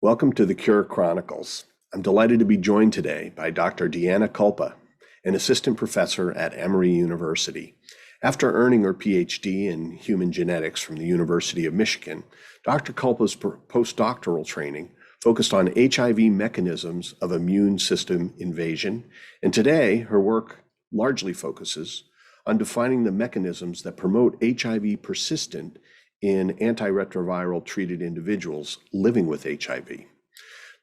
Welcome to the Cure Chronicles. I'm delighted to be joined today by Dr. Deanna Kulpa, an assistant professor at Emory University. After earning her PhD in human genetics from the University of Michigan, Dr. Kulpa's postdoctoral training focused on HIV mechanisms of immune system invasion, and today her work largely focuses on defining the mechanisms that promote HIV persistent in antiretroviral treated individuals living with HIV.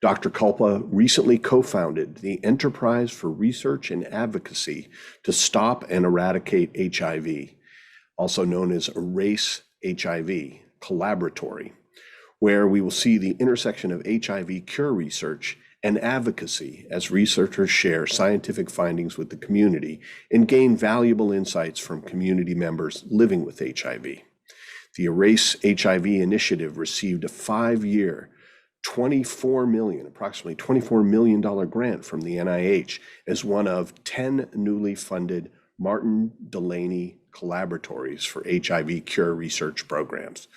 Dr. Kulpa recently co-founded the Enterprise for Research and Advocacy to Stop and Eradicate HIV, also known as Erase HIV Collaboratory, where we will see the intersection of HIV cure research and advocacy as researchers share scientific findings with the community and gain valuable insights from community members living with HIV. The Erase HIV initiative received a 5-year, approximately $24 million grant from the NIH as one of 10 newly funded Martin Delaney collaboratories for HIV cure research programs.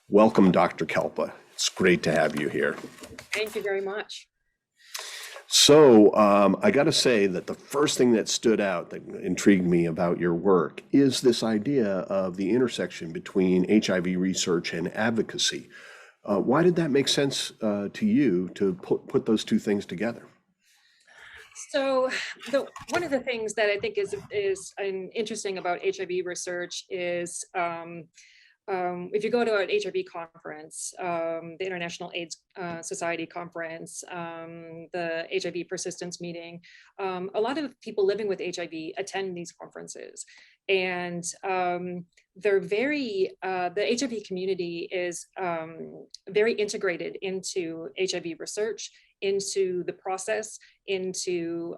Welcome, Dr. Kulpa. It's great to have you here. Thank you very much. So I got to say that the first thing that stood out that intrigued me about your work is this idea of the intersection between HIV research and advocacy. Why did that make sense to you to put those two things together? So one of the things that I think is interesting about HIV research is if you go to an HIV conference, the International AIDS Society conference, the HIV persistence meeting, a lot of people living with HIV attend these conferences. And they're the HIV community is very integrated into HIV research, into the process, into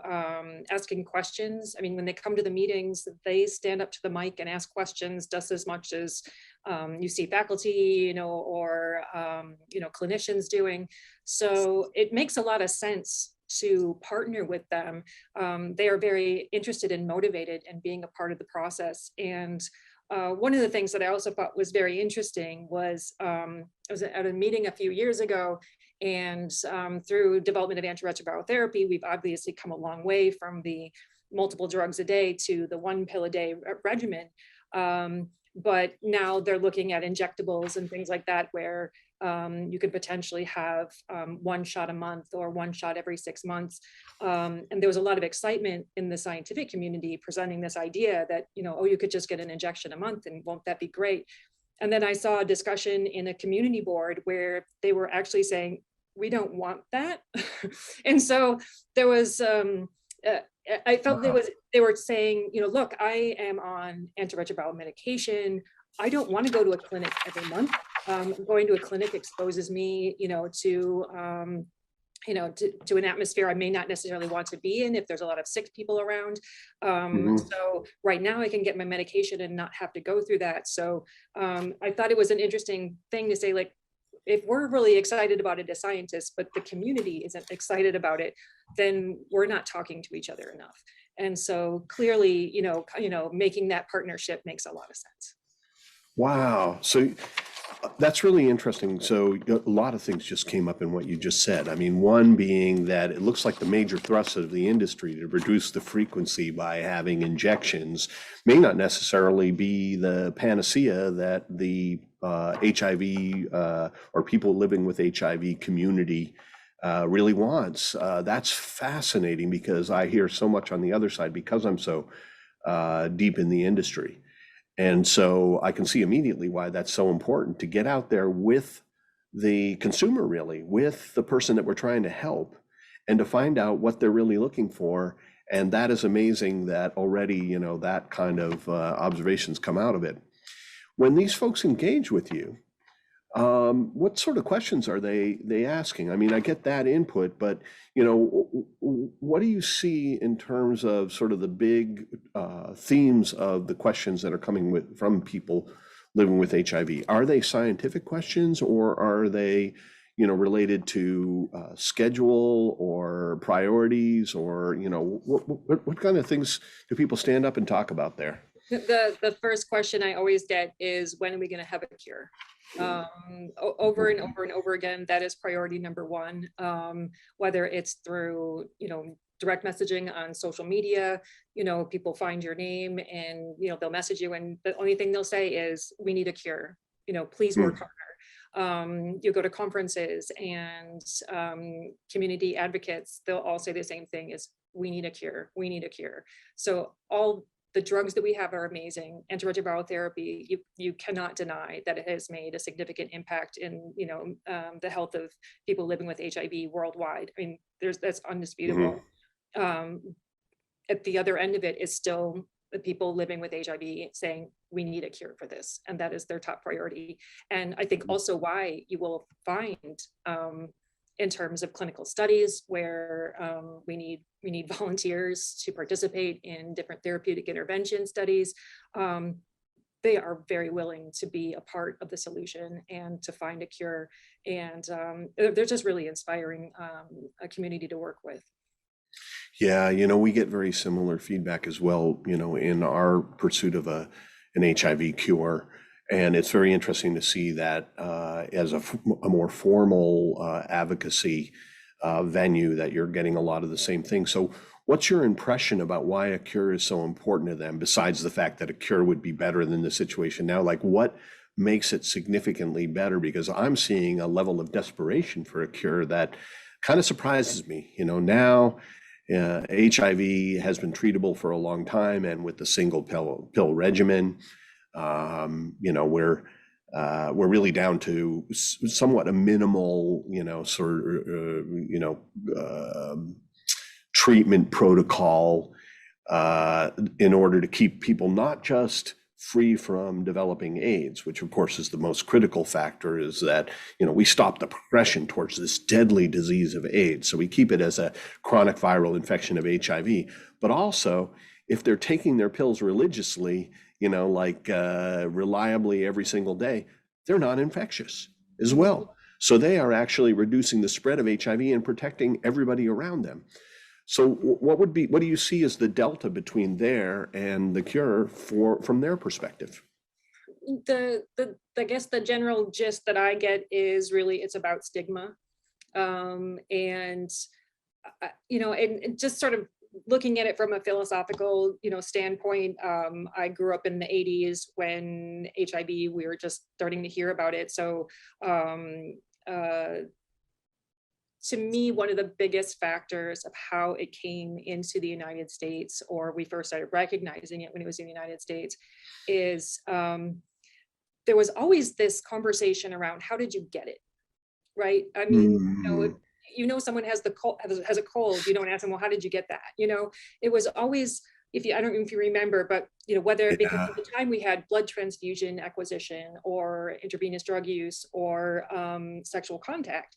asking questions. I mean, when they come to the meetings, they stand up to the mic and ask questions just as much as you see faculty, or clinicians doing. So it makes a lot of sense to partner with them. They are very interested and motivated in being a part of the process. And one of the things that I also thought was very interesting was I was at a meeting a few years ago, and through development of antiretroviral therapy, we've obviously come a long way from the multiple drugs a day to the 1 pill a day regimen. But now they're looking at injectables and things like that, where you could potentially have 1 shot a month or 1 shot every 6 months. And there was a lot of excitement in the scientific community presenting this idea that, you could just get an injection a month and won't that be great? And then I saw a discussion in a community board where they were actually saying, we don't want that. And so there was, I felt they were saying, look, I am on antiretroviral medication. I don't want to go to a clinic every month. Going to a clinic exposes me, to an atmosphere I may not necessarily want to be in if there's a lot of sick people around. So right now I can get my medication and not have to go through that. So I thought it was an interesting thing to say, like, if we're really excited about it as scientists, but the community isn't excited about it, then we're not talking to each other enough. And so clearly, making that partnership makes a lot of sense. Wow. So that's really interesting. So a lot of things just came up in what you just said. I mean, one being that it looks like the major thrust of the industry to reduce the frequency by having injections may not necessarily be the panacea that the HIV or people living with HIV community really wants. That's fascinating because I hear so much on the other side because I'm so deep in the industry. And so I can see immediately why that's so important to get out there with the consumer, really, with the person that we're trying to help, and to find out what they're really looking for. And that is amazing that already, that kind of observations come out of it. When these folks engage with you, what sort of questions are they asking? I mean, I get that input, but what do you see in terms of sort of the big themes of the questions that are coming from people living with HIV? Are they scientific questions, or are they, related to schedule or priorities, or what kind of things do people stand up and talk about there? The first question I always get is, when are we going to have a cure? Over and over and over again, that is priority number one. Whether it's through, direct messaging on social media, people find your name and, they'll message you and the only thing they'll say is, we need a cure, please work harder. You go to conferences and community advocates, they'll all say the same thing is, we need a cure, we need a cure. So all the drugs that we have are amazing. Antiretroviral therapy, you cannot deny that it has made a significant impact in, the health of people living with HIV worldwide. I mean, that's undisputable. At the other end of it is still the people living with HIV saying, we need a cure for this. And that is their top priority. And I think also why you will find, in terms of clinical studies where we need volunteers to participate in different therapeutic intervention studies. They are very willing to be a part of the solution and to find a cure. And they're just really inspiring a community to work with. Yeah, we get very similar feedback as well, in our pursuit of an HIV cure. And it's very interesting to see that as a more formal advocacy venue, that you're getting a lot of the same things. So what's your impression about why a cure is so important to them, besides the fact that a cure would be better than the situation now? Like, what makes it significantly better? Because I'm seeing a level of desperation for a cure that kind of surprises me. Now HIV has been treatable for a long time, and with the single pill regimen, we're really down to somewhat a minimal, treatment protocol in order to keep people not just free from developing AIDS, which of course is the most critical factor, is that, we stop the progression towards this deadly disease of AIDS. So we keep it as a chronic viral infection of HIV, but also if they're taking their pills religiously, reliably every single day, they're not infectious as well. So they are actually reducing the spread of HIV and protecting everybody around them. So what do you see as the delta between there and the cure from their perspective? I guess the general gist that I get is really it's about stigma. And just sort of looking at it from a philosophical, standpoint, I grew up in the 80s when HIV, we were just starting to hear about it. So to me, one of the biggest factors of how it came into the United States, or we first started recognizing it when it was in the United States, is there was always this conversation around how did you get it, right? I mean, someone has a cold, you don't ask them, well, how did you get that? It was always, I don't know if you remember, but whether because at the time we had blood transfusion acquisition or intravenous drug use or sexual contact.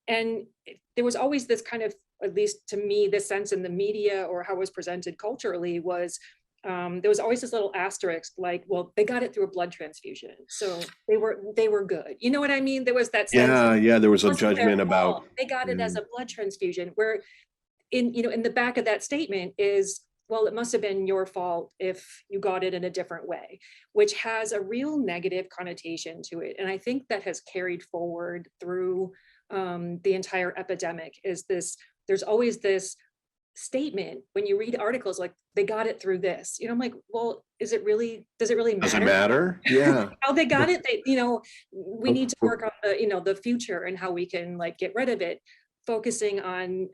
And there was always this kind of, at least to me, this sense in the media or how it was presented culturally was, there was always this little asterisk, like, well, they got it through a blood transfusion, so they were good. You know what I mean? There was that sense. Yeah, there was a judgment about they got it as a blood transfusion, where in the back of that statement is, well, it must have been your fault if you got it in a different way, which has a real negative connotation to it. And I think that has carried forward through the entire epidemic. There's always this statement when you read articles like, they got it through this, I'm like, well, does it really matter? Does it matter? Yeah. How they got it, we need to work on the future and how we can get rid of it. Focusing on,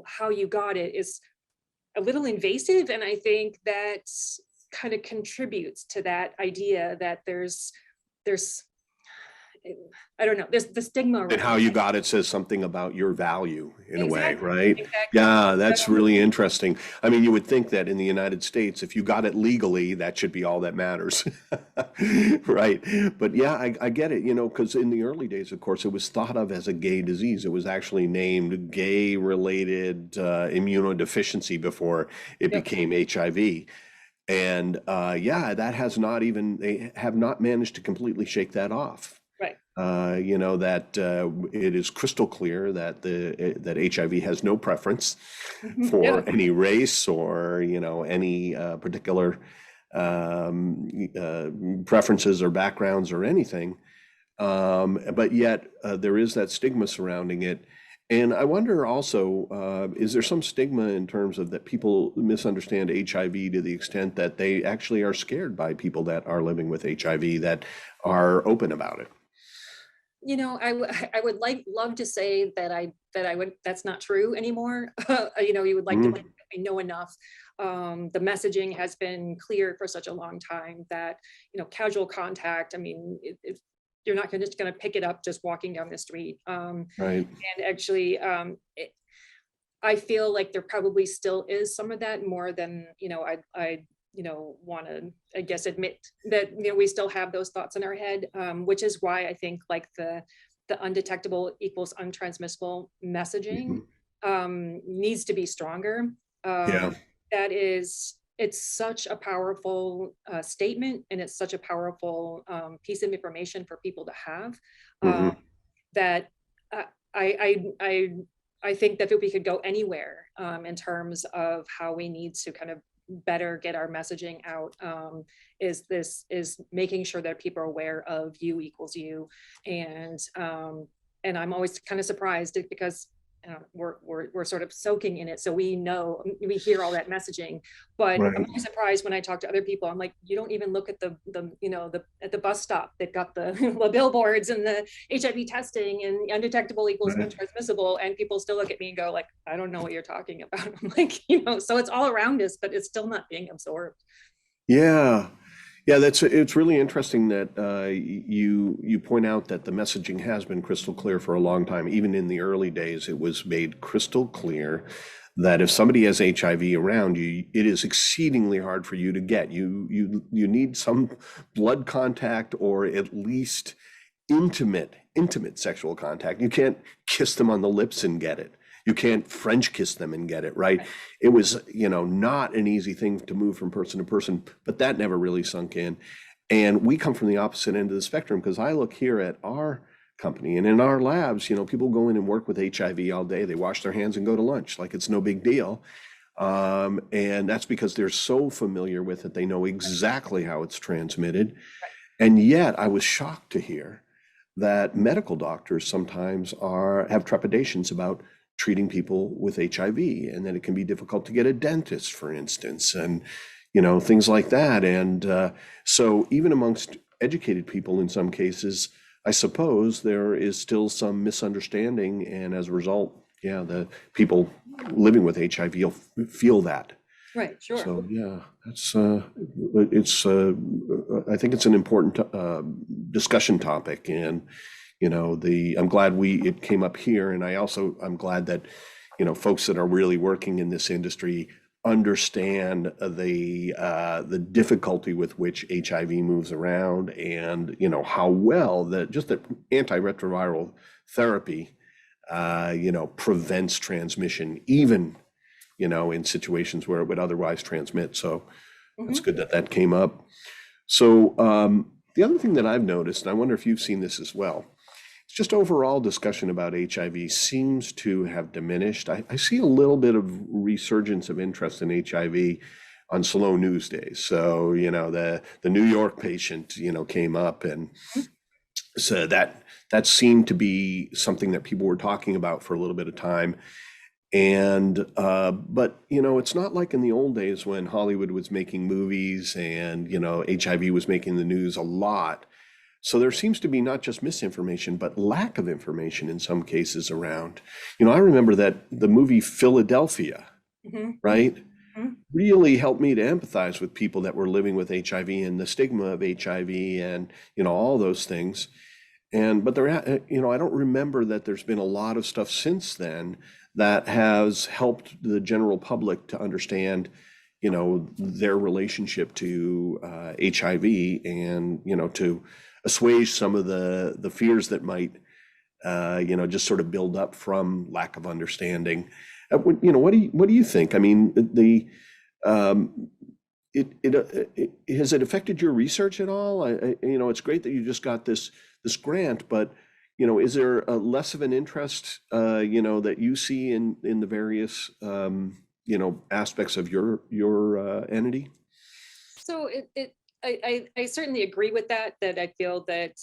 how you got it is a little invasive. And I think that kind of contributes to that idea that there's I don't know, there's the stigma around And how you got it says something about your value in a way, right? Exactly. Yeah, that's really interesting. I mean, you would think that in the United States, if you got it legally, that should be all that matters, right? But yeah, I get it, because in the early days, of course, it was thought of as a gay disease. It was actually named gay-related immunodeficiency before it became HIV. And that has not even, they have not managed to completely shake that off. Right. That it is crystal clear that that HIV has no preference for any race or any particular preferences or backgrounds or anything. But yet there is that stigma surrounding it. And I wonder also, is there some stigma in terms of that people misunderstand HIV to the extent that they actually are scared by people that are living with HIV that are open about it? I would love to say that I would, that's not true anymore. You would like to Mhm. think that we know enough. The messaging has been clear for such a long time that, casual contact, I mean, you're not just going to pick it up just walking down the street. Right. And actually, I feel like there probably still is some of that more than, I want to, I guess, admit that, we still have those thoughts in our head, which is why I think like the undetectable equals untransmissible messaging Mhm. needs to be stronger. Um, Yeah. it's such a powerful statement, and it's such a powerful piece of information for people to have, um, Hmm. that uh, I, I, I, I think that if we could go anywhere in terms of how we need to kind of better get our messaging out, is making sure that people are aware of you equals you. And I'm always kind of surprised because we're sort of soaking in it, so we know, we hear all that messaging. But I'm Right. always surprised when I talk to other people. I'm like, you don't even look at the at the bus stop, they've got the the billboards and the HIV testing and undetectable equals Right. untransmissible, and people still look at me and go like, I don't know what you're talking about. I'm like, so it's all around us, but it's still not being absorbed. Yeah. Yeah, it's really interesting that you point out that the messaging has been crystal clear for a long time. Even in the early days, it was made crystal clear that if somebody has HIV around you, it is exceedingly hard for you to get. You need some blood contact or at least intimate sexual contact. You can't kiss them on the lips and get it. You can't French kiss them and get it, right? It was, not an easy thing to move from person to person, but that never really sunk in. And we come from the opposite end of the spectrum because I look here at our company and in our labs, people go in and work with HIV all day. They wash their hands and go to lunch like it's no big deal. And that's because they're so familiar with it. They know exactly how it's transmitted. And yet I was shocked to hear that medical doctors sometimes have trepidations about treating people with HIV, and that it can be difficult to get a dentist, for instance, and things like that. And so even amongst educated people in some cases, I suppose there is still some misunderstanding, and as a result, yeah, the people living with HIV will feel that. Right, sure. So yeah, I think it's an important discussion topic, and I'm glad it came up here, and I'm glad that folks that are really working in this industry understand the difficulty with which HIV moves around, and how well that just that antiretroviral therapy prevents transmission, even in situations where it would otherwise transmit. So that's Mhm. good that that came up. So the other thing that I've noticed, and I wonder if you've seen this as well, it's just overall discussion about HIV seems to have diminished. I see a little bit of resurgence of interest in HIV on slow news days. So, the New York patient, came up, and so that seemed to be something that people were talking about for a little bit of time. And but it's not like in the old days when Hollywood was making movies and HIV was making the news a lot. So there seems to be not just misinformation, but lack of information in some cases around. I remember that the movie Philadelphia, Mhm. right, Mhm. really helped me to empathize with people that were living with HIV and the stigma of HIV and all those things. And but I don't remember that there's been a lot of stuff since then that has helped the general public to understand, their relationship to HIV, and to assuage some of the fears that might just sort of build up from lack of understanding. What do you think? I mean, um, it has it affected your research at all? It's great that you just got this grant, but is there a less of an interest, that you see in the various aspects of your entity? So I certainly agree with that, that I feel that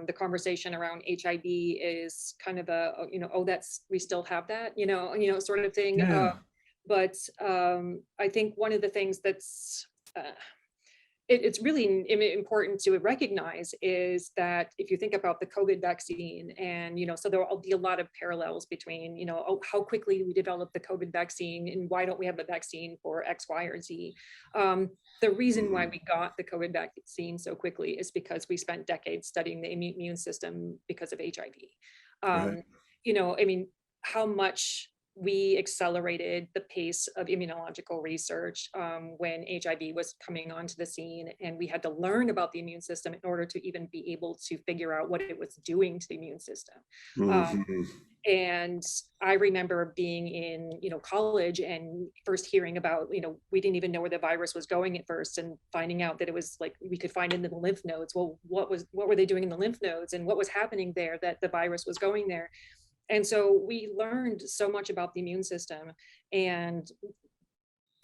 the conversation around HIV is kind of oh, that's, we still have that, sort of thing. Yeah, But I think one of the things that's uh, it's really important to recognize is that if you think about the COVID vaccine, and so there will be a lot of parallels between oh, how quickly we developed the COVID vaccine and why don't we have a vaccine for X, Y, or Z. The reason why mhm, we got the COVID vaccine so quickly is because we spent decades studying the immune system because of HIV. right. Um, I mean, how much we accelerated the pace of immunological research when HIV was coming onto the scene, and we had to learn about the immune system in order to even be able to figure out what it was doing to the immune system. Um, Mhm. and I remember being in, college and first hearing about, we didn't even know where the virus was going at first, and finding out that it was like we could find it in the lymph nodes. Well, what were they doing in the lymph nodes, and what was happening there that the virus was going there? And so we learned so much about the immune system and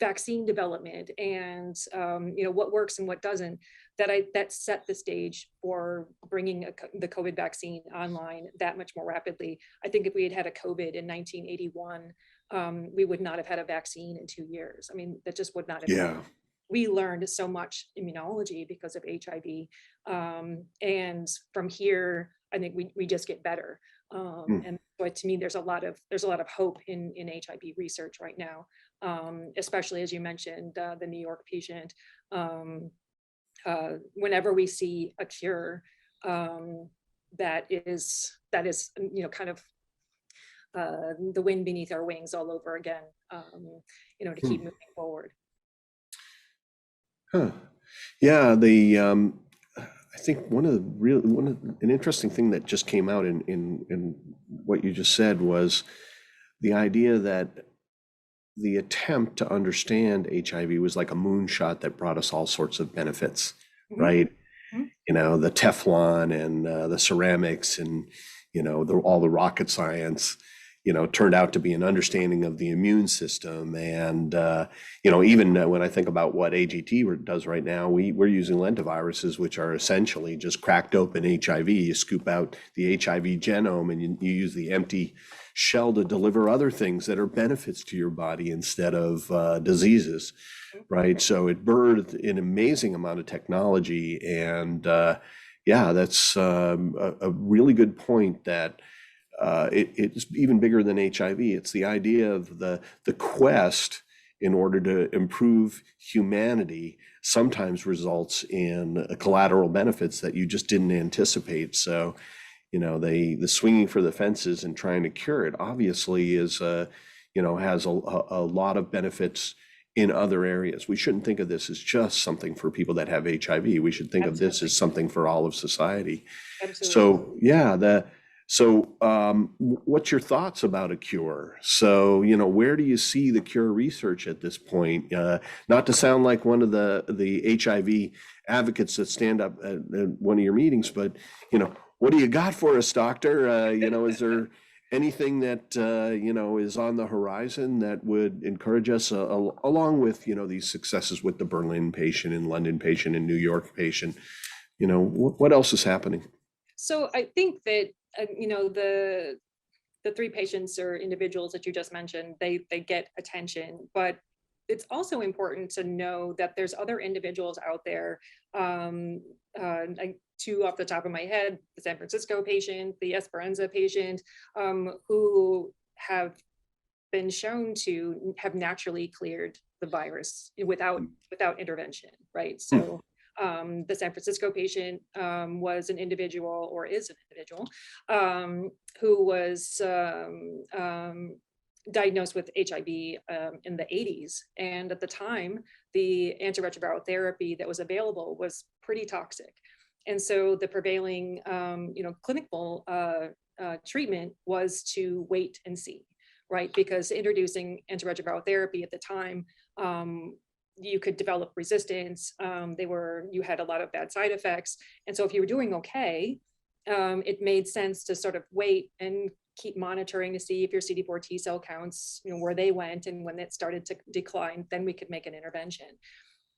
vaccine development, and what works and what doesn't, that set the stage for bringing the COVID vaccine online that much more rapidly. I think if we had had a COVID in 1981, we would not have had a vaccine in 2 years. I mean, that just would not have happened. Yeah. We learned so much immunology because of HIV. And from here, I think we just get better. Mm. And so to me, there's a lot of hope in HIV research right now, especially as you mentioned, the New York patient. Whenever we see a cure, that is kind of the wind beneath our wings all over again, to keep Hmm. moving forward. Huh. Yeah, I think an interesting thing that just came out in what you just said was the idea that the attempt to understand HIV was like a moonshot that brought us all sorts of benefits, Mhm, right? mhm. The Teflon and the ceramics and all the rocket science, turned out to be an understanding of the immune system. And even when I think about what AGT does right now, we're using lentiviruses, which are essentially just cracked open HIV. You scoop out the HIV genome and you use the empty shell to deliver other things that are benefits to your body instead of diseases, right? So it birthed an amazing amount of technology, and yeah, that's a really good point that it's even bigger than HIV. It's the idea of the quest in order to improve humanity sometimes results in collateral benefits that you just didn't anticipate. So, the swinging for the fences and trying to cure it obviously is, has a lot of benefits in other areas. We shouldn't think of this as just something for people that have HIV. We should think of this Absolutely, as something for all of society. absolutely. So yeah, what's your thoughts about a cure? So, where do you see the cure research at this point? Not to sound like one of the HIV advocates that stand up at one of your meetings, but what do you got for us, doctor? Is there anything that is on the horizon that would encourage us, along with these successes with the Berlin patient and London patient and New York patient? What else is happening? So I think that the three patients or individuals that you just mentioned, they get attention, but it's also important to know that there's other individuals out there. Like two off the top of my head: the San Francisco patient, the Esperanza patient, who have been shown to have naturally cleared the virus without intervention, right? Hmm. So the San Francisco patient was an individual, or is an individual, who was diagnosed with HIV in the 80s. And at the time, the antiretroviral therapy that was available was pretty toxic. And so the prevailing, clinical treatment was to wait and see, right? Because introducing antiretroviral therapy at the time, you could develop resistance. You had a lot of bad side effects. And so if you were doing okay, it made sense to sort of wait and keep monitoring to see if your CD4 T cell counts, where they went, and when it started to decline, then we could make an intervention.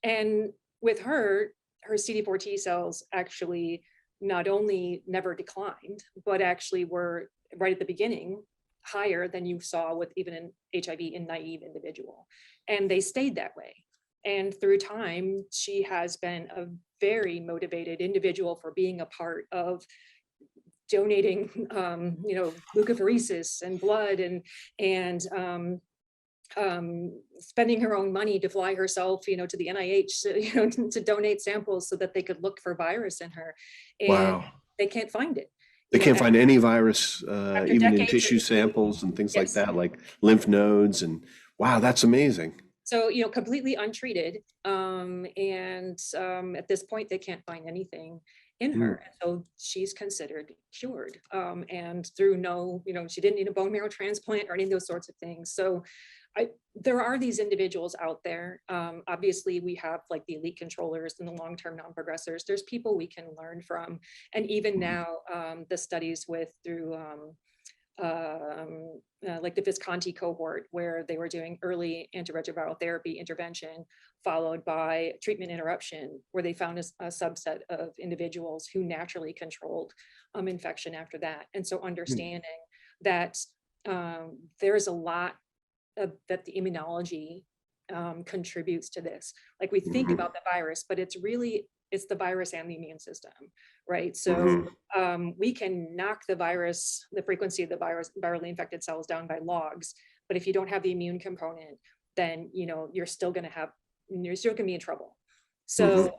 And with her, her CD4 T cells actually not only never declined, but actually were right at the beginning higher than you saw with even an HIV in naive individual. And they stayed that way. And through time, she has been a very motivated individual for being a part of donating, leukapheresis and blood and spending her own money to fly herself, to the NIH, to donate samples so that they could look for virus in her. And Wow. they can't find it. They can't find any virus, After even in decades tissue of- samples and things like Yes. that, like lymph nodes. And wow, that's amazing. So, completely untreated. And at this point, they can't find anything in her. And so she's considered cured. And through she didn't need a bone marrow transplant or any of those sorts of things. So there are these individuals out there. Obviously, we have like the elite controllers and the long-term non-progressors. There's people we can learn from. And even now, the studies through like the Visconti cohort, where they were doing early antiretroviral therapy intervention, followed by treatment interruption, where they found a subset of individuals who naturally controlled infection after that. And so understanding that there's a lot that the immunology contributes to this. Like we think about the virus, but it's the virus and the immune system, right? So we can knock the frequency of the virally infected cells down by logs, but if you don't have the immune component, then you're still going to be in trouble. So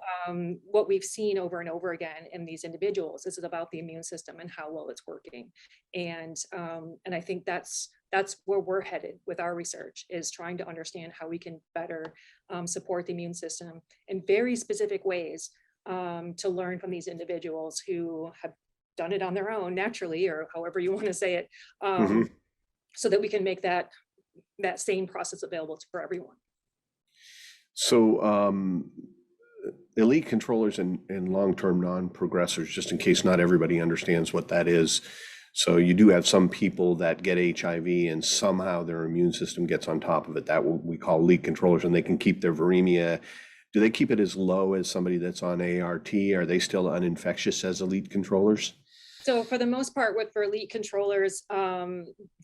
what we've seen over and over again in these individuals is about the immune system and how well it's working. And I think that's where we're headed with our research, is trying to understand how we can better support the immune system in very specific ways, to learn from these individuals who have done it on their own naturally, or however you want to say it, so that we can make that same process available for everyone. So elite controllers and long-term non-progressors, just in case not everybody understands what that is. So you do have some people that get HIV and somehow their immune system gets on top of it. That we call elite controllers, and they can keep their viremia. Do they keep it as low as somebody that's on ART? Are they still uninfectious as elite controllers? So for the most part, for elite controllers,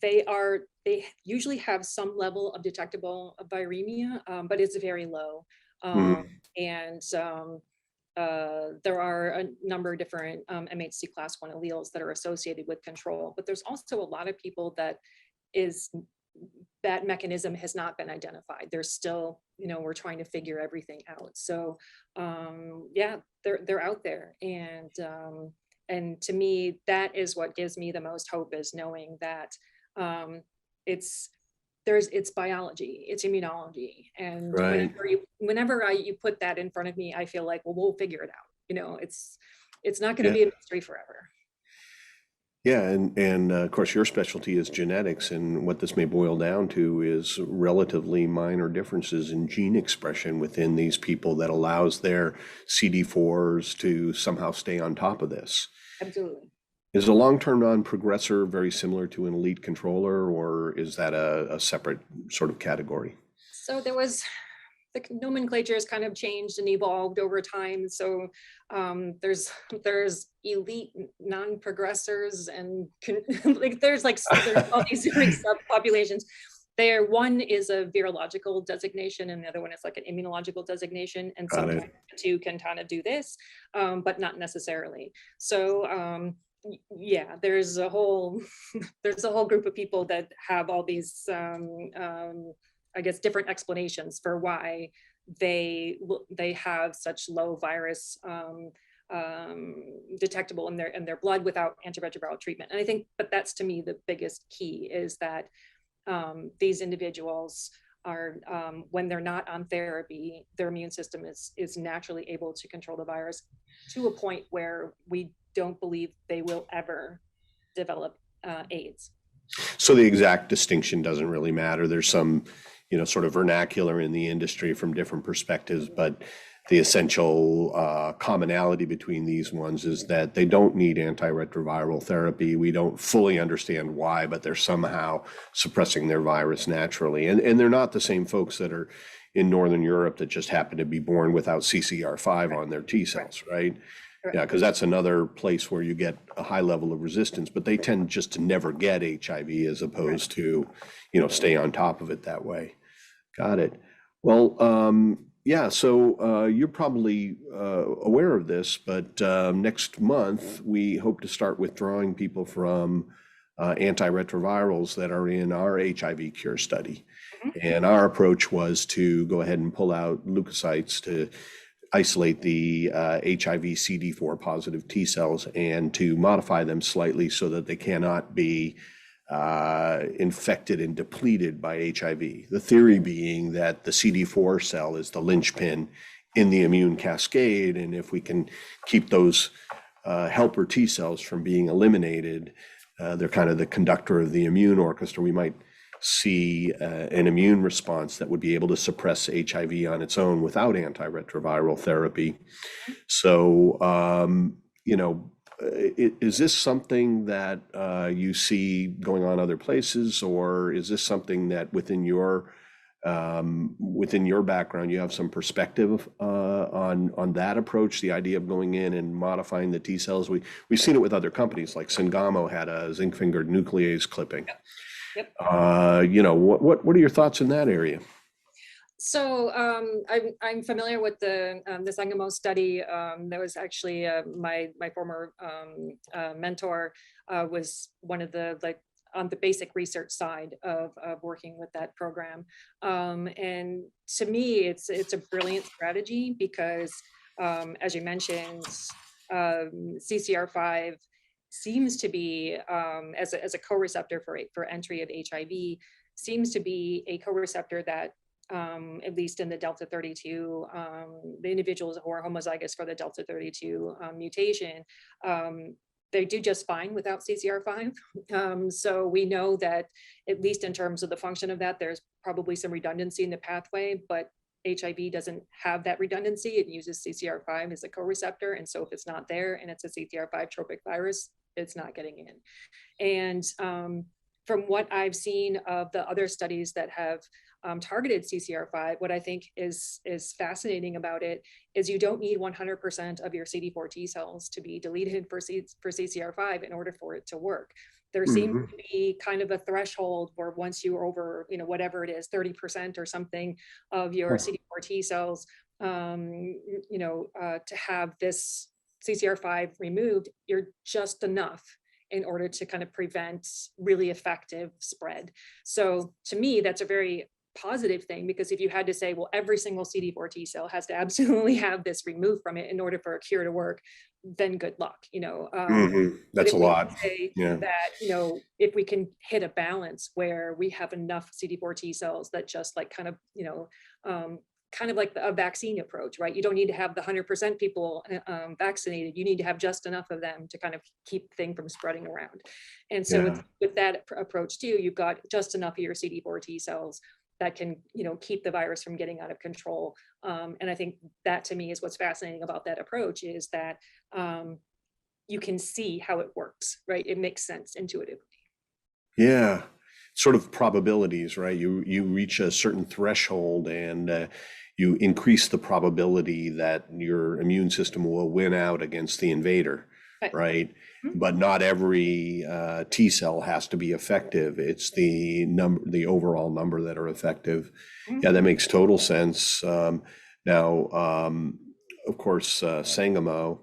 they usually have some level of detectable viremia, but it's very low. And there are a number of different MHC class 1 alleles that are associated with control, but there's also a lot of people that mechanism has not been identified. There's still, we're trying to figure everything out. So yeah, they're out there. And to me, that is what gives me the most hope, is knowing that it's biology, it's immunology. And Right. whenever you put that in front of me, I feel like, well, we'll figure it out. It's not going to be a mystery forever. Yeah, and of course your specialty is genetics, and what this may boil down to is relatively minor differences in gene expression within these people that allows their CD4s to somehow stay on top of this. Absolutely. Is a long-term non-progressor very similar to an elite controller, or is that a separate sort of category? So the nomenclature has kind of changed and evolved over time. So there's elite non-progressors, and there's all these different subpopulations. One is a virological designation, and the other one is like an immunological designation. And sometimes the two can kind of do this, but not necessarily. So yeah, there's a whole group of people that have all these I guess different explanations for why they have such low virus detectable in their blood without antiretroviral treatment. And I think, but that's to me the biggest key, is that these individuals are, when they're not on therapy, their immune system is naturally able to control the virus to a point where we don't believe they will ever develop AIDS. So the exact distinction doesn't really matter. There's some, sort of vernacular in the industry from different perspectives, but the essential commonality between these ones is that they don't need antiretroviral therapy. We don't fully understand why, but they're somehow suppressing their virus naturally. And they're not the same folks that are in Northern Europe that just happen to be born without CCR5 on their T cells, right? Correct. Yeah, because that's another place where you get a high level of resistance, but they tend just to never get HIV as opposed to, stay on top of it that way. Got it. Well, yeah, so you're probably aware of this, but next month we hope to start withdrawing people from antiretrovirals that are in our HIV cure study. Mhm. And our approach was to go ahead and pull out leukocytes to isolate the HIV CD4 positive T cells and to modify them slightly so that they cannot be infected and depleted by HIV. The theory being that the CD4 cell is the linchpin in the immune cascade, and if we can keep those helper T cells from being eliminated, they're kind of the conductor of the immune orchestra. We might see an immune response that would be able to suppress HIV on its own without antiretroviral therapy. So, is this something that you see going on other places, or is this something that within your background you have some perspective on that approach, the idea of going in and modifying the T cells? We've seen it with other companies, like Sangamo had a zinc fingered nuclease clipping. Yep. What are your thoughts in that area? So I'm familiar with the Sangamo study. That was actually my former mentor was one of the on the basic research side of working with that program. And to me, it's a brilliant strategy because, as you mentioned, CCR5 seems to be as a co-receptor for entry of HIV, seems to be a co-receptor that at least in the Delta 32, the individuals who are homozygous for the Delta 32 mutation, they do just fine without CCR5. So we know that at least in terms of the function of that, there's probably some redundancy in the pathway, but HIV doesn't have that redundancy. It uses CCR5 as a co-receptor. And so if it's not there and it's a CCR5 tropic virus, it's not getting in. And from what I've seen of the other studies that have targeted CCR5, what I think is fascinating about it is you don't need 100% of your CD4 T cells to be deleted for CCR5 in order for it to work. There seems to be kind of a threshold where once you're over, whatever it is, 30% or something of your CD4 T cells, to have this CCR5 removed, you're just enough in order to kind of prevent really effective spread. So to me, that's a very positive thing, because if you had to say, well, every single CD4 T cell has to absolutely have this removed from it in order for a cure to work, then good luck, That's a lot. Yeah. That, if we can hit a balance where we have enough CD4 T cells that just kind of like a vaccine approach, right? You don't need to have the 100% people vaccinated. You need to have just enough of them to kind of keep the thing from spreading around. And so with that approach too, you've got just enough of your CD4 T cells that can, keep the virus from getting out of control. And I think that to me is what's fascinating about that approach, is that you can see how it works, right? It makes sense intuitively. Yeah, sort of probabilities, right? You reach a certain threshold and you increase the probability that your immune system will win out against the invader, right? But not every T cell has to be effective. It's the overall number that are effective. Yeah, that makes total sense. Now, of course, Sangamo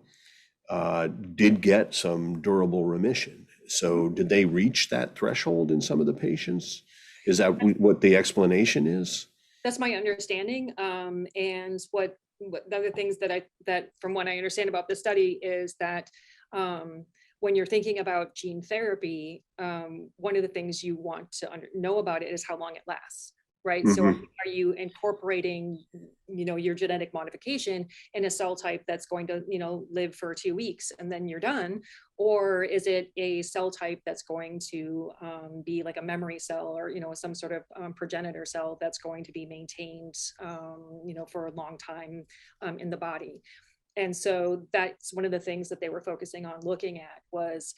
did get some durable remission. So did they reach that threshold in some of the patients? Is that what the explanation is? That's my understanding. And what the other things that from what I understand about the study is that when you're thinking about gene therapy, one of the things you want to know about it is how long it lasts, right? So are you incorporating, your genetic modification in a cell type that's going to, live for 2 weeks and then you're done? Or is it a cell type that's going to be like a memory cell or, some sort of progenitor cell that's going to be maintained, for a long time in the body? And so that's one of the things that they were focusing on looking at was,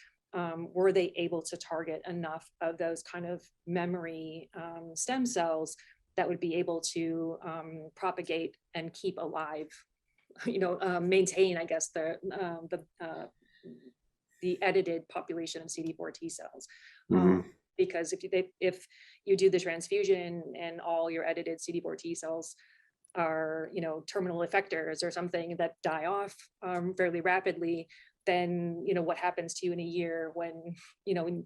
were they able to target enough of those kind of memory stem cells that would be able to propagate and keep alive, maintain, I guess, the edited population of CD4 T cells. Mhm. Because if you do the transfusion and all your edited CD4 T cells are, terminal effectors or something that die off fairly rapidly, then, what happens to you in a year when,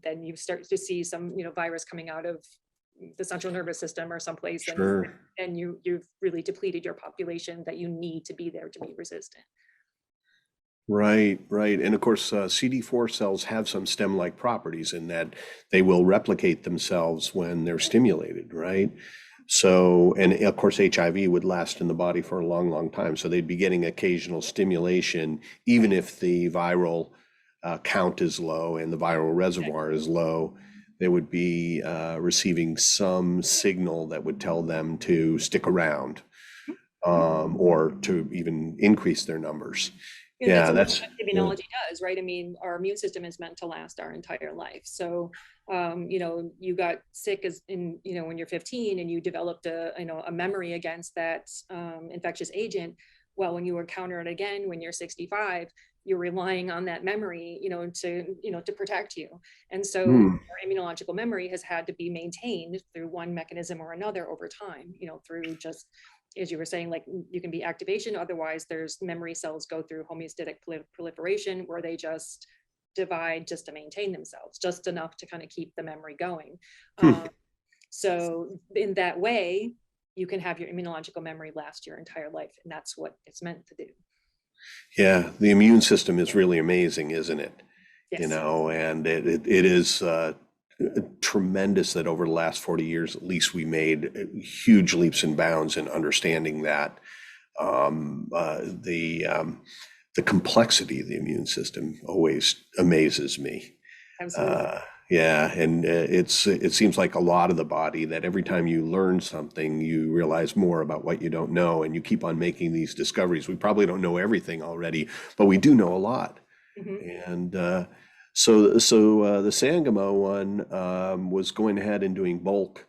then you start to see some, virus coming out of the central nervous system or someplace, Sure. and you've really depleted your population that you need to be there to be resistant. Right, right. And of course, CD4 cells have some stem-like properties in that they will replicate themselves when they're stimulated, right? So, and of course, HIV would last in the body for a long, long time. So they'd be getting occasional stimulation, even if the viral count is low and the viral reservoir is low, they would be receiving some signal that would tell them to stick around, or to even increase their numbers. That's Yeah, what that's, yeah. immunology does, right? I mean, our immune system is meant to last our entire life. So, you got sick when you're 15 and you developed a memory against that infectious agent. Well, when you encounter it again, when you're 65, you're relying on that memory, to protect you. And so Hmm. our immunological memory has had to be maintained through one mechanism or another over time, through just, as you were saying, like you can be activation, otherwise there's memory cells go through homeostatic proliferation where they just divide just to maintain themselves, just enough to kind of keep the memory going. Hmm. So in that way, you can have your immunological memory last your entire life, and that's what it's meant to do. Yeah, the immune system is really amazing, isn't it? Yes. And it is tremendous that over the last 40 years, at least, we made huge leaps and bounds in understanding that. The complexity of the immune system always amazes me. Absolutely. Uh, yeah, and it seems like a lot of the body that every time you learn something, you realize more about what you don't know, and you keep on making these discoveries. We probably don't know everything already, but we do know a lot. Mhm. And so the Sangamo one was going ahead and doing bulk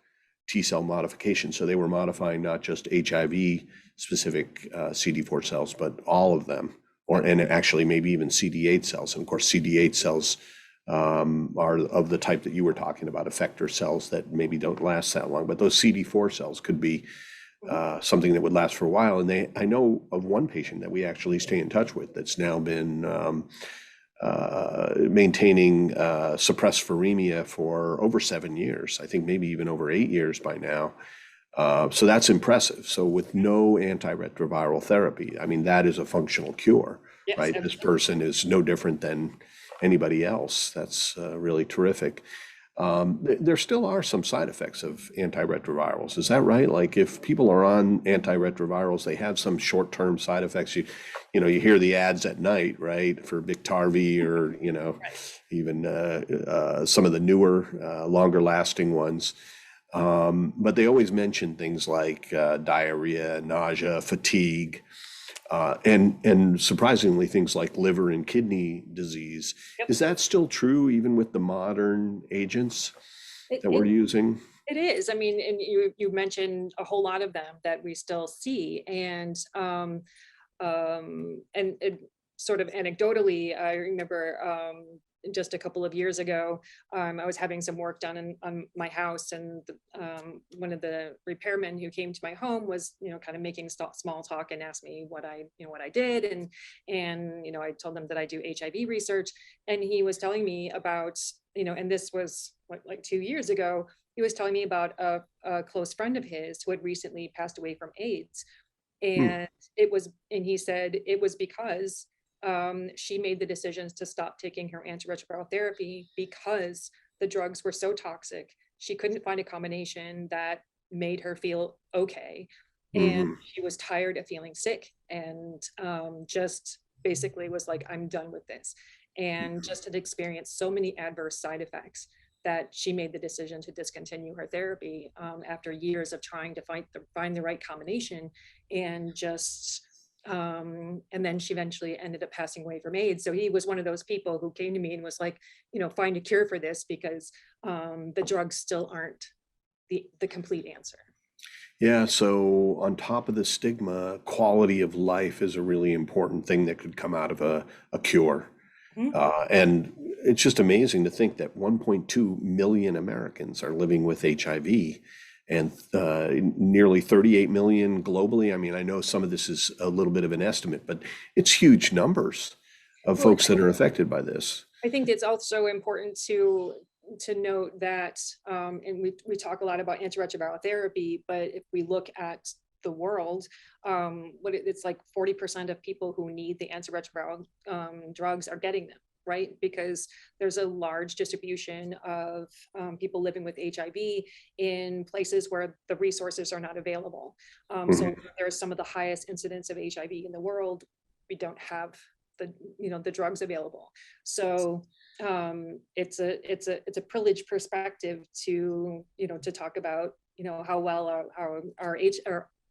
T cell modification. So they were modifying not just HIV specific CD4 cells, but all of them, and actually maybe even CD8 cells. And of course, CD8 cells are of the type that you were talking about, effector cells that maybe don't last that long. But those CD4 cells could be something that would last for a while. And I know of one patient that we actually stay in touch with that's now been maintaining suppressed viremia for over 7 years. I think maybe even over 8 years by now. So that's impressive. So with no antiretroviral therapy, I mean, that is a functional cure, Yes, right? This person is no different than anybody else. That's really terrific. There still are some side effects of antiretrovirals. Is that right? Like if people are on antiretrovirals, they have some short-term side effects. You hear the ads at night, right, for Biktarvy or, even some of the newer, longer-lasting ones. But they always mention things like diarrhea, nausea, fatigue, and surprisingly things like liver and kidney disease. yep. Is that still true even with the modern agents It, that we're it, using? it is. I mean, and you mentioned a whole lot of them that we still see, and it, sort of anecdotally, I remember just a couple of years ago, I was having some work done on my house, and one of the repairmen who came to my home was, kind of making small talk and asked me what I did, and I told him that I do HIV research, and he was telling me about, and this was like 2 years ago. He was telling me about a close friend of his who had recently passed away from AIDS, Hmm. and he said it was because she made the decisions to stop taking her antiretroviral therapy because the drugs were so toxic. She couldn't find a combination that made her feel okay. And Hmm. she was tired of feeling sick, and just basically was like, I'm done with this. And just had experienced so many adverse side effects that she made the decision to discontinue her therapy after years of trying to find the right combination, and just and then she eventually ended up passing away from AIDS. So he was one of those people who came to me and was like, find a cure for this, because the drugs still aren't the complete answer. Yeah, so on top of the stigma, quality of life is a really important thing that could come out of a cure. Mhm. And it's just amazing to think that 1.2 million Americans are living with HIV and nearly 38 million globally. I mean, I know some of this is a little bit of an estimate, but it's huge numbers of Well, folks that are affected by this. I think it's also important to note that, and we talk a lot about antiretroviral therapy, but if we look at the world, it's like 40% of people who need the antiretroviral drugs are getting them, right? Because there's a large distribution of people living with HIV in places where the resources are not available. So Mhm. there's some of the highest incidence of HIV in the world. We don't have the the drugs available. So it's a privileged perspective to to talk about how well our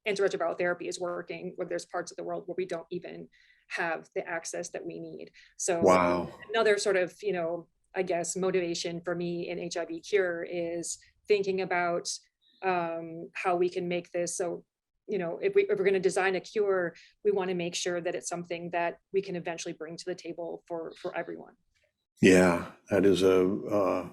antiretroviral therapy is working, where there's parts of the world where we don't even have the access that we need. So Wow. another sort of I guess motivation for me in HIV cure is thinking about how we can make this so if we're going to design a cure, we want to make sure that it's something that we can eventually bring to the table for everyone. Yeah, that is a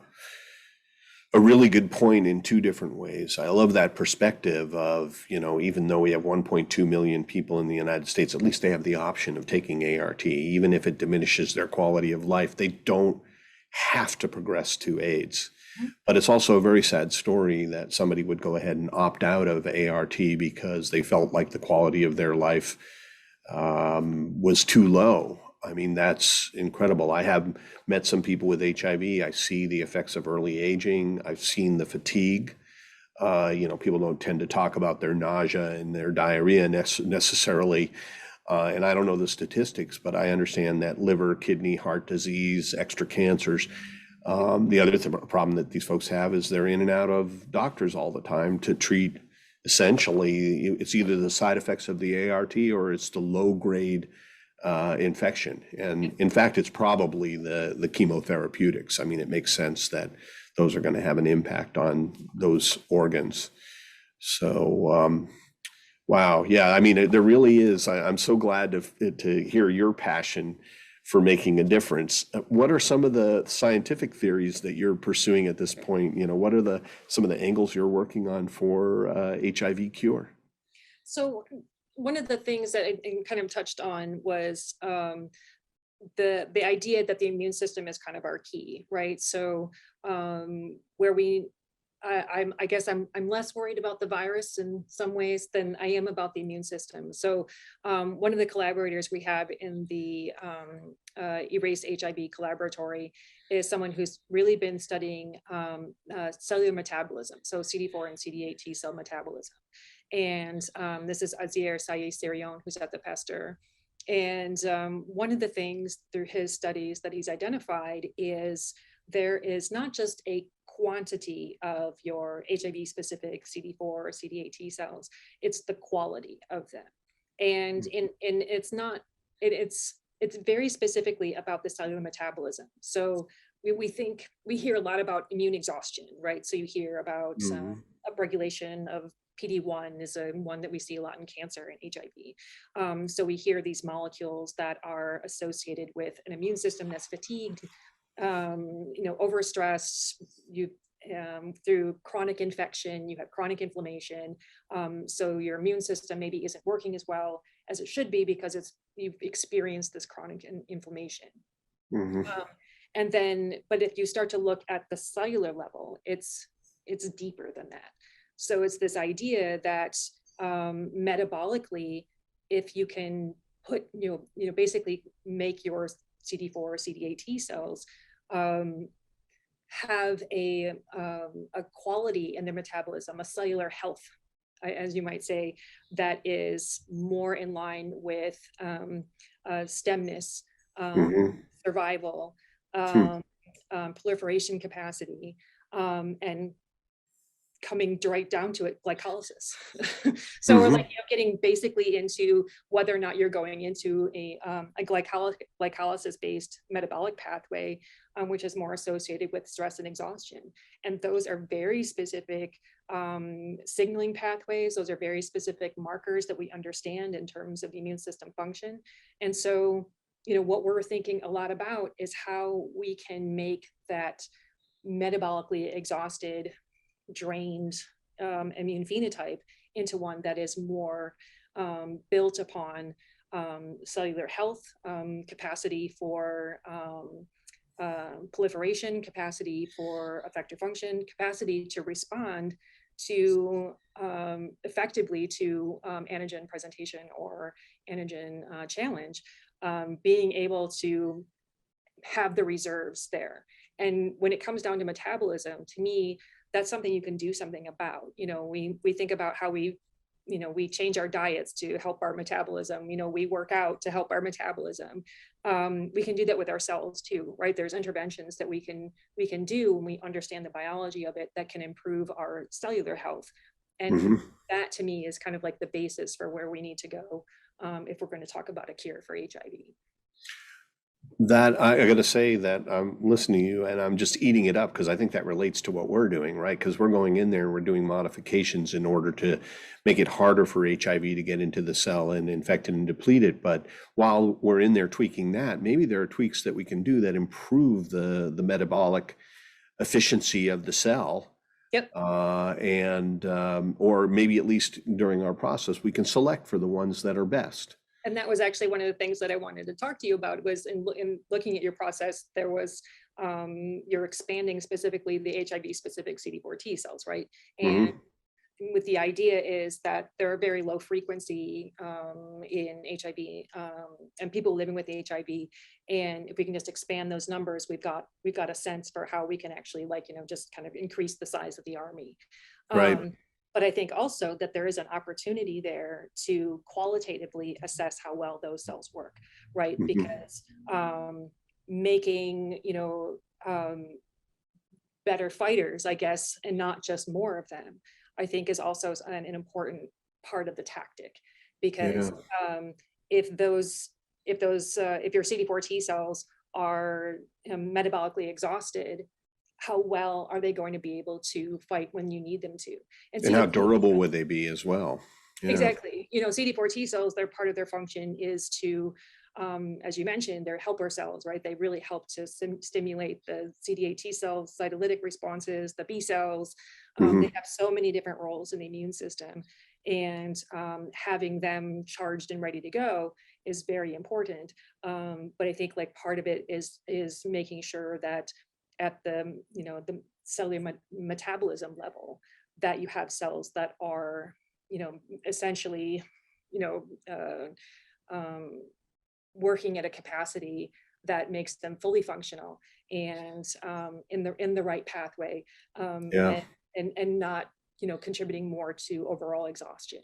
really good point in two different ways. I love that perspective of, even though we have 1.2 million people in the United States, at least they have the option of taking ART, even if it diminishes their quality of life. They don't have to progress to AIDS. But it's also a very sad story that somebody would go ahead and opt out of ART because they felt like the quality of their life was too low. I mean, that's incredible. I have met some people with HIV. I see the effects of early aging. I've seen the fatigue. People don't tend to talk about their nausea and their diarrhea necessarily. And I don't know the statistics, but I understand that liver, kidney, heart disease, extra cancers. The other problem that these folks have is they're in and out of doctors all the time to treat. Essentially, it's either the side effects of the ART or it's the low grade infection. And in fact, it's probably the chemotherapeutics. I mean, it makes sense that those are going to have an impact on those organs. So, wow, yeah, I mean, there really is. I'm so glad to hear your passion for making a difference. What are some of the scientific theories that you're pursuing at this point? What are some of the angles you're working on for HIV cure? So one of the things that I kind of touched on was the idea that the immune system is kind of our key, right? So where I guess I'm less worried about the virus in some ways than I am about the immune system. So one of the collaborators we have in the Erase HIV collaboratory is someone who's really been studying cellular metabolism, so CD4 and CD8 T cell metabolism. And this is Azier Sayeh-Sirion, who's at the Pasteur. And one of the things through his studies that he's identified is there is not just a quantity of your HIV specific CD4 or CD8 T cells, it's the quality of them. And it's not, it's very specifically about the cellular metabolism. So we hear a lot about immune exhaustion, right? So you hear about Mhm. upregulation of PD-1 is one that we see a lot in cancer and HIV. So we hear these molecules that are associated with an immune system that's fatigued, overstressed, through chronic infection, you have chronic inflammation. So your immune system maybe isn't working as well as it should be because you've experienced this chronic inflammation. Mhm. Um, and then, but if you start to look at the cellular level, it's deeper than that. So it's this idea that metabolically, if you can put, basically make your CD4 or CD8 T cells have a quality in their metabolism, a cellular health, as you might say, that is more in line with stemness, Mhm. survival, Hmm. proliferation capacity, and coming right down to it, glycolysis. So we're Hmm. like, getting basically into whether or not you're going into a glycolysis based metabolic pathway, which is more associated with stress and exhaustion. And those are very specific signaling pathways. Those are very specific markers that we understand in terms of the immune system function. And so, what we're thinking a lot about is how we can make that metabolically exhausted, drained immune phenotype into one that is more built upon cellular health, capacity for proliferation, capacity for effective function, capacity to respond to effectively to antigen presentation or antigen challenge, being able to have the reserves there. And when it comes down to metabolism, to me, that's something you can do something about. We think about how we change our diets to help our metabolism. We work out to help our metabolism. We can do that with ourselves too, right? There's interventions that we can do when we understand the biology of it that can improve our cellular health. And Hmm. that to me is kind of like the basis for where we need to go if we're going to talk about a cure for HIV. That I got to say that I'm listening to you and I'm just eating it up because I think that relates to what we're doing, right? Because we're going in there and we're doing modifications in order to make it harder for HIV to get into the cell and infect it and deplete it. But while we're in there tweaking that, maybe there are tweaks that we can do that improve the metabolic efficiency of the cell. Yep. And or maybe at least during our process, we can select for the ones that are best. And that was actually one of the things that I wanted to talk to you about was in looking at your process, there was you're expanding specifically the HIV specific CD4 T cells, right? And Hmm. with the idea is that there are very low frequency in HIV and people living with HIV. And if we can just expand those numbers, we've got a sense for how we can actually just kind of increase the size of the army. Right. But I think also that there is an opportunity there to qualitatively assess how well those cells work, right? Hmm. Because making, better fighters, I guess, and not just more of them, I think is also an important part of the tactic. Yeah. Because if your CD4 T cells are metabolically exhausted, how well are they going to be able to fight when you need them to? And And how CD4 durable would they be as well? Yeah. exactly. CD4 T cells, they're part of their function is to, as you mentioned, they're helper cells, right? They really help to stimulate the CD8 T cells, cytolytic responses, the B cells. They Hmm. have so many different roles in the immune system, and having them charged and ready to go is very important. But I think like part of it is making sure that at the cellular metabolism level, that you have cells that are essentially, you know, uh, um, working at a capacity that makes them fully functional and in the right pathway, Yeah. and not contributing more to overall exhaustion.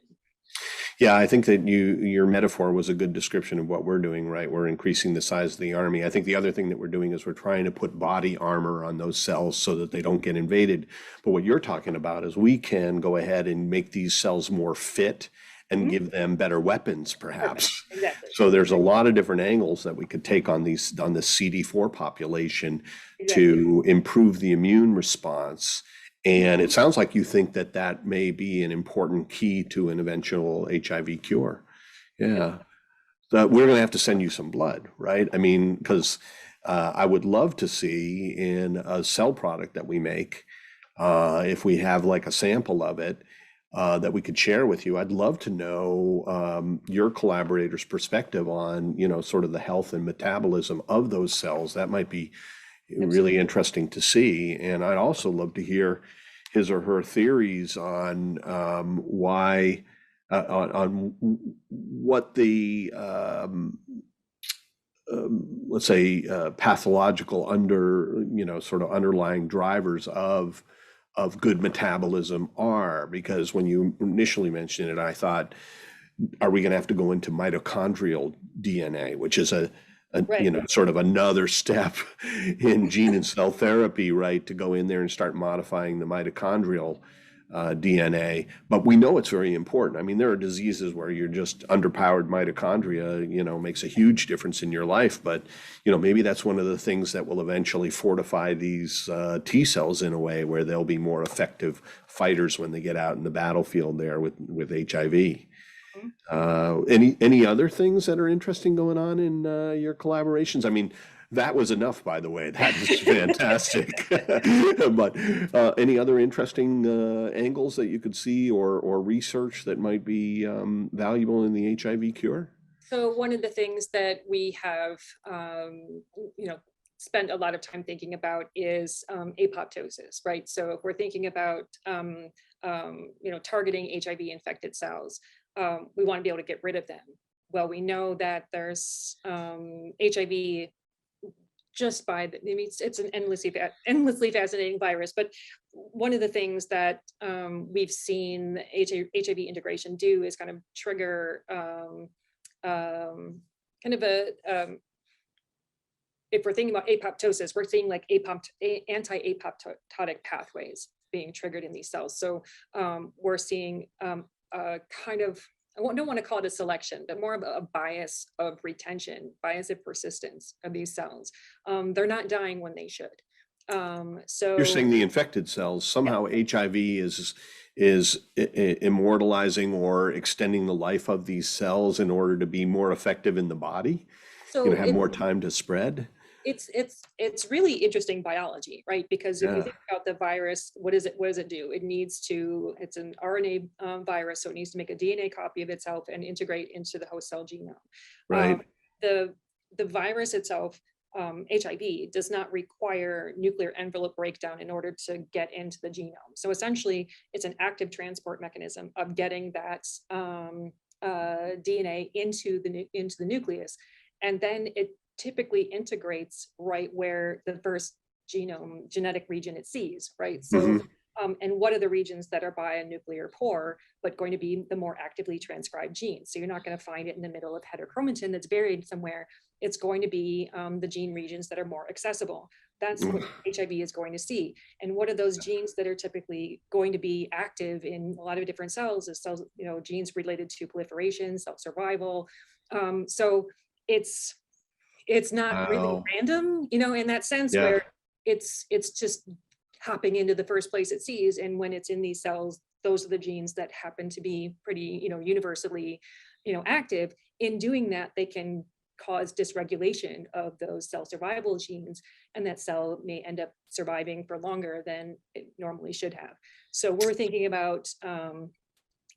Yeah, I think that your metaphor was a good description of what we're doing, right? We're increasing the size of the army. I think the other thing that we're doing is we're trying to put body armor on those cells so that they don't get invaded. But what you're talking about is we can go ahead and make these cells more fit and Mhm. give them better weapons, Perfect. perhaps. Exactly. So there's a lot of different angles that we could take on the CD4 population Exactly. to improve the immune response. And it sounds like you think that that may be an important key to an eventual HIV cure. Yep. Yeah. We're going to have to send you some blood, right? I mean, because I would love to see in a cell product that we make, if we have like a sample of it that we could share with you. I'd love to know your collaborator's perspective on, sort of the health and metabolism of those cells. That might be really Absolutely. interesting to see. And I'd also love to hear his or her theories on why, on what the, let's say, pathological sort of underlying drivers of good metabolism are. Because when you initially mentioned it, I thought, are we going to have to go into mitochondrial DNA, which is Right. sort of another step in gene and cell therapy, right? To go in there and start modifying the mitochondrial DNA, but we know it's very important. I mean, there are diseases where you're just underpowered mitochondria, makes a huge difference in your life. But, maybe that's one of the things that will eventually fortify these T cells in a way where they'll be more effective fighters when they get out in the battlefield there with HIV. Any other things that are interesting going on in your collaborations? I mean, that was enough, by the way. That is fantastic. But any other interesting angles that you could see or research that might be valuable in the HIV cure? So one of the things that we have, spent a lot of time thinking about is apoptosis, right? So if we're thinking about, targeting HIV infected cells, we want to be able to get rid of them. Well, we know that there's HIV just by the, I mean, it's an endlessly fascinating virus. But one of the things that we've seen HIV integration do is kind of trigger kind of if we're thinking about apoptosis, we're seeing like anti-apoptotic pathways being triggered in these cells. So we're seeing kind of, I don't want to call it a selection, but more of a bias of retention, bias of persistence of these cells. They're not dying when they should. So You're saying the infected cells, somehow HIV is immortalizing or extending the life of these cells in order to be more effective in the body, so have more time to spread. It's really interesting biology, right? Because if you think about the virus, what does it do? It's an RNA virus, so it needs to make a DNA copy of itself and integrate into the host cell genome. Right. The virus itself, HIV, does not require nuclear envelope breakdown in order to get into the genome. So essentially, it's an active transport mechanism of getting that DNA into the nucleus, and then it typically integrates right where the first genetic region it sees, right? So, and what are the regions that are by a nuclear pore, but going to be the more actively transcribed genes? So you're not going to find it in the middle of heterochromatin that's buried somewhere. It's going to be the gene regions that are more accessible. That's what HIV is going to see. And what are those genes that are typically going to be active in a lot of different cells? Is cells, genes related to proliferation, cell survival. So it's not really random, in that sense, where it's just hopping into the first place it sees. And when it's in these cells, those are the genes that happen to be pretty, universally, active. In doing that, they can cause dysregulation of those cell survival genes, and that cell may end up surviving for longer than it normally should have. So we're thinking about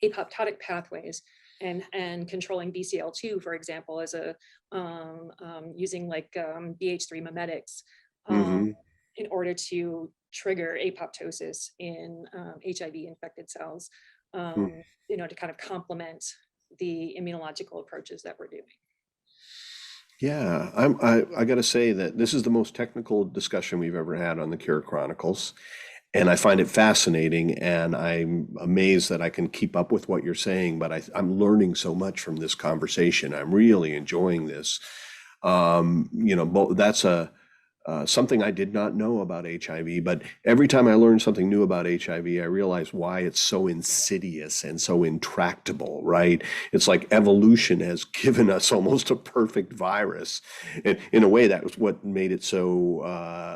apoptotic pathways and controlling BCL2, for example, as a using like BH3 mimetics in order to trigger apoptosis in HIV infected cells, to kind of complement the immunological approaches that we're doing. Yeah, I got to say that this is the most technical discussion we've ever had on the Cure Chronicles. And I find it fascinating, and I'm amazed that I can keep up with what you're saying, but I'm learning so much from this conversation. I'm really enjoying this. That's something I did not know about HIV, but every time I learn something new about HIV, I realize why it's so insidious and so intractable, right? It's like evolution has given us almost a perfect virus. And in a way, that was what made it so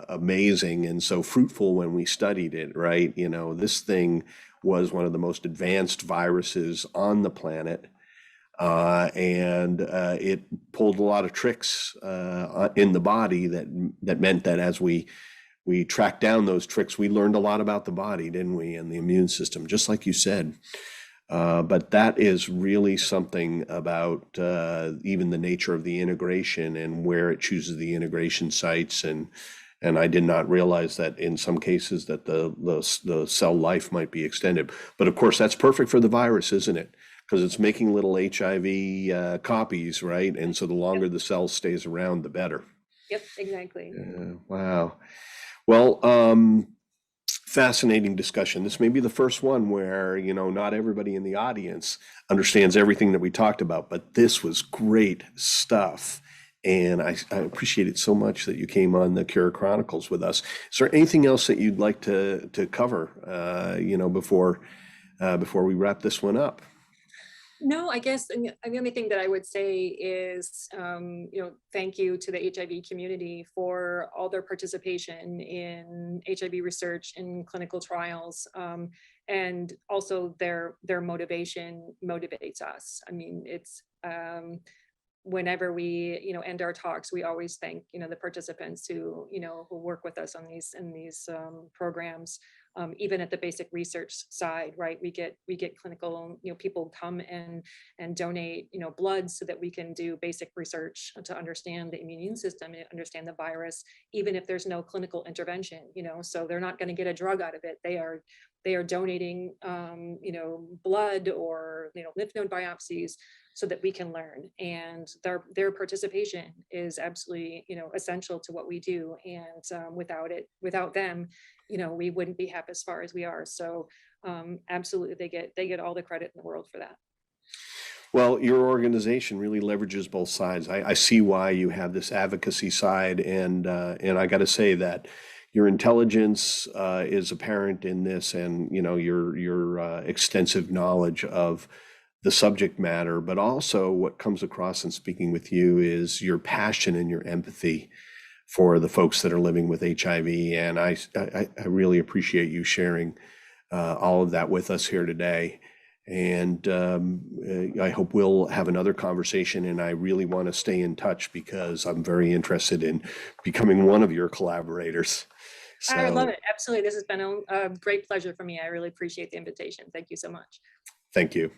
amazing and so fruitful when we studied it, right? This thing was one of the most advanced viruses on the planet. And it pulled a lot of tricks in the body that meant that as we tracked down those tricks, we learned a lot about the body, didn't we, and the immune system, just like you said. But that is really something about even the nature of the integration and where it chooses the integration sites. And I did not realize that in some cases that the cell life might be extended. But of course, that's perfect for the virus, isn't it? Because it's making little HIV copies, right? And so the longer the cell stays around, the better. Yep, exactly. Wow. Well, fascinating discussion. This may be the first one where, not everybody in the audience understands everything that we talked about, but this was great stuff. And I appreciate it so much that you came on the Cure Chronicles with us. Is there anything else that you'd like to cover, before we wrap this one up? No, I guess the only thing that I would say is, thank you to the HIV community for all their participation in HIV research and clinical trials, and also their motivation motivates us. I mean, it's whenever we end our talks, we always thank the participants who work with us on these programs. Even at the basic research side, right, we get clinical, people come and donate blood so that we can do basic research to understand the immune system, understand the virus, even if there's no clinical intervention. So they're not going to get a drug out of it. They are donating blood or lymph node biopsies so that we can learn, and their participation is absolutely essential to what we do. And without them, we wouldn't be half as far as we are. So absolutely, they get all the credit in the world for that. Well, your organization really leverages both sides. I see why you have this advocacy side, and I got to say that your intelligence is apparent in this, and your extensive knowledge of the subject matter, but also what comes across in speaking with you is your passion and your empathy for the folks that are living with HIV. And I really appreciate you sharing all of that with us here today. And I hope we'll have another conversation, and I really want to stay in touch because I'm very interested in becoming one of your collaborators. I love So it. Absolutely. This has been a great pleasure for me. I really appreciate the invitation. Thank you so much. thank you.